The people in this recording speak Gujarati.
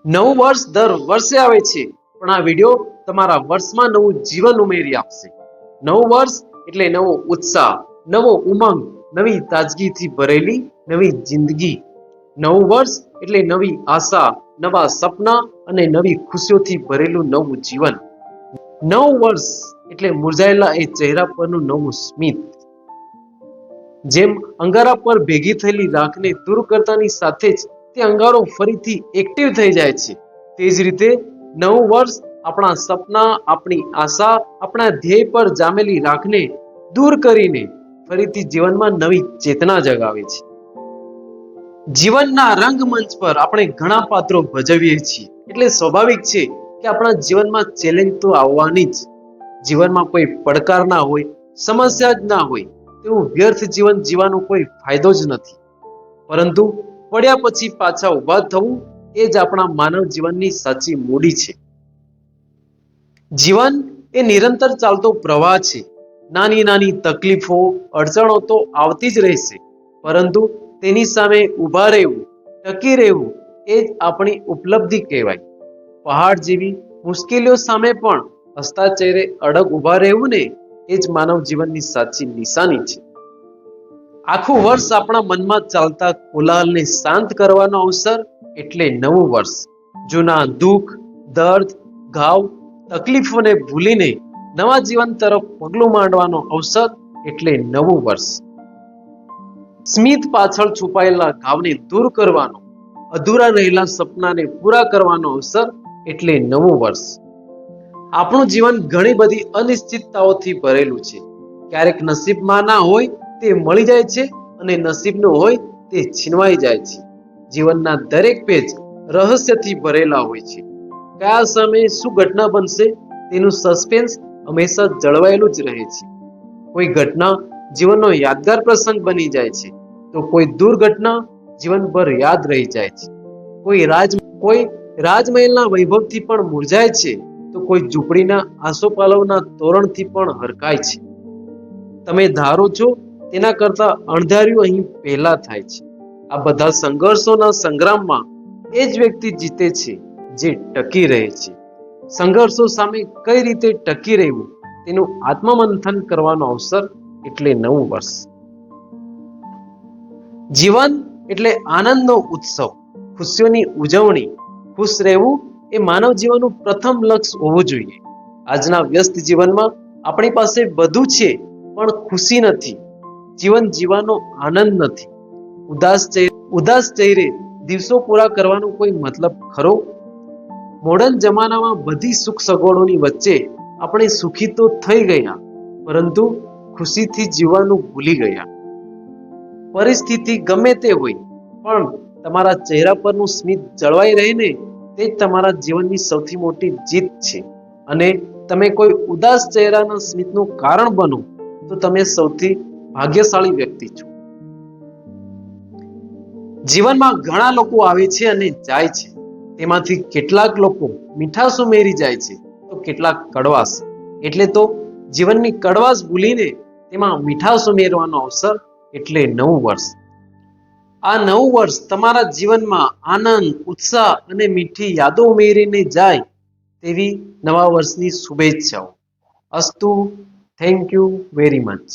નવું વર્ષ દર વર્ષે આવે છે, પણ આ વિડિયો તમારા વર્ષમાં નવું જીવન ઉમેરી આપશે. નવું વર્ષ એટલે નવો ઉત્સાહ, નવો ઉમંગ, નવી તાજગીથી ભરેલી નવી જિંદગી. નવું વર્ષ એટલે નવી આશા, નવા સપના અને નવી ખુશીઓથી ભરેલું નવું જીવન. નવું વર્ષ એટલે મુરઝાયેલા એ ચહેરા પરનું નવું સ્મિત. જેમ અંગારા પર ભેગી થયેલી રાખને દૂર કરતાની સાથે જ તે અંગારો ફરીથી એક્ટિવ થઈ જાય છે, તે જ રીતે નવું વર્ષ આપણા સપના, આપણી આશા, આપણા ધ્યેય પર જામેલી રાખને દૂર કરીને ફરીથી જીવનમાં નવી ચેતના જગાવે છે. જીવનના રંગમંચ પર આપણે ઘણા પાત્રો ભજવીએ છીએ, એટલે સ્વાભાવિક છે કે આપણા જીવનમાં ચેલેન્જ તો આવવાની જ. જીવનમાં કોઈ પડકાર ના હોય, સમસ્યા જ ના હોય, તેવું વ્યર્થ જીવન જીવવાનો કોઈ ફાયદો જ નથી. પરંતુ પડ્યા પછી પાછા ઊભા થવું એ જ આપણા માનવ જીવનની સાચી મૂડી છે. જીવન એ નિરંતર ચાલતો પ્રવાહ છે. નાની નાની તકલીફો, અડચણો તો આવતી જ રહેશે, પરંતુ તેની સામે ઊભા રહેવું, ટકી રહેવું એ જ આપણી ઉપલબ્ધિ કહેવાય. પહાડ જેવી મુશ્કેલીઓ સામે પણ હસતા ચહેરે અડગ ઊભા રહેવું ને એ જ માનવ જીવનની સાચી નિશાની છે. આખું વર્ષ આપણા મનમાં ચાલતા કોલાહલને શાંત કરવાનો અવસર એટલે નવું વર્ષ. જૂના દુઃખ, દર્દ, ઘાવ, તકલીફોને ભૂલીને નવા જીવન તરફ પગલું માંડવાનો અવસર એટલે નવું વર્ષ. સ્મિત પાછળ છુપાયેલા ઘાવને દૂર કરવાનો, અધૂરા રહેલા સપનાને પૂરા કરવાનો અવસર એટલે નવું વર્ષ. આપણું જીવન ઘણી બધી અનિશ્ચિતતાઓથી ભરેલું છે. ક્યારેક નસીબમાં ના હોય તે મળી જાય છે, અને નસીબનું હોય તે છીનવાઈ જાય છે. જીવનના દરેક પેજ રહસ્યથી ભરેલા હોય છે. કયા સમયે શું ઘટના બનશે તેનું સસ્પેન્સ હંમેશા જળવાયેલું જ રહે છે. કોઈ ઘટના જીવનનો યાદગાર પ્રસંગ બની જાય છે, તો કોઈ દુર્ઘટના જીવનભર યાદ રહી જાય છે. કોઈ રાજમહેલના વૈભવથી પણ મુરઝાય છે, તો કોઈ ઝૂંપડીના આસોપાલવના તોરણથી પણ હરખાય છે. તમે ધારો છો તેના કરતા અણધાર્યું અહીં પહેલા થાય છે. આ બધા સંઘર્ષોના સંગ્રામમાં એ જ વ્યક્તિ જીતે છે જે ટકી રહે છે. સંઘર્ષો સામે કઈ રીતે ટકી રહેવું તેનું આત્મમંથન કરવાનો અવસર એટલે નવું વર્ષ. જીવન એટલે આનંદનો ઉત્સવ, ખુશીઓની ઉજવણી. ખુશ રહેવું એ માનવ જીવનનું પ્રથમ લક્ષ્ય હોવું જોઈએ. આજના વ્યસ્ત જીવનમાં આપણી પાસે બધું છે, પણ ખુશી નથી. જીવન જીવવાનો આનંદ નથી. ઉદાસ ચહેરે દિવસો પૂરા કરવાનો કોઈ મતલબ ખરો? મોડર્ન જમાનામાં બધી સુખ સગવડોની વચ્ચે આપણે સુખી તો થઈ ગયા, પરંતુ ખુશીથી જીવવાનું ભૂલી ગયા. પરિસ્થિતિ ગમે તે હોય, પણ તમારા ચહેરા પરનું સ્મિત જળવાઈ રહે ને તે જ તમારા જીવનની સૌથી મોટી જીત છે. અને તમે કોઈ ઉદાસ ચહેરાના સ્મિતનું કારણ બનો તો તમે સૌથી ભાગ્યશાળી વ્યક્તિ છો. જીવનમાં ઘણા લોકો આવે છે અને જાય છે. તેમાંથી કેટલાક લોકો મીઠાશ ઉમેરી જાય છે, તો કેટલાક કડવાશ. એટલે તો જીવનની કડવાશ ભૂલીને તેમાં મીઠાશ ઉમેરવાનો અવસર એટલે નવું વર્ષ. આ નવું વર્ષ તમારા જીવનમાં આનંદ, ઉત્સાહ અને મીઠી યાદો ઉમેરીને જાય તેવી નવા વર્ષની શુભેચ્છાઓ. અસ્તુ. Thank you very much.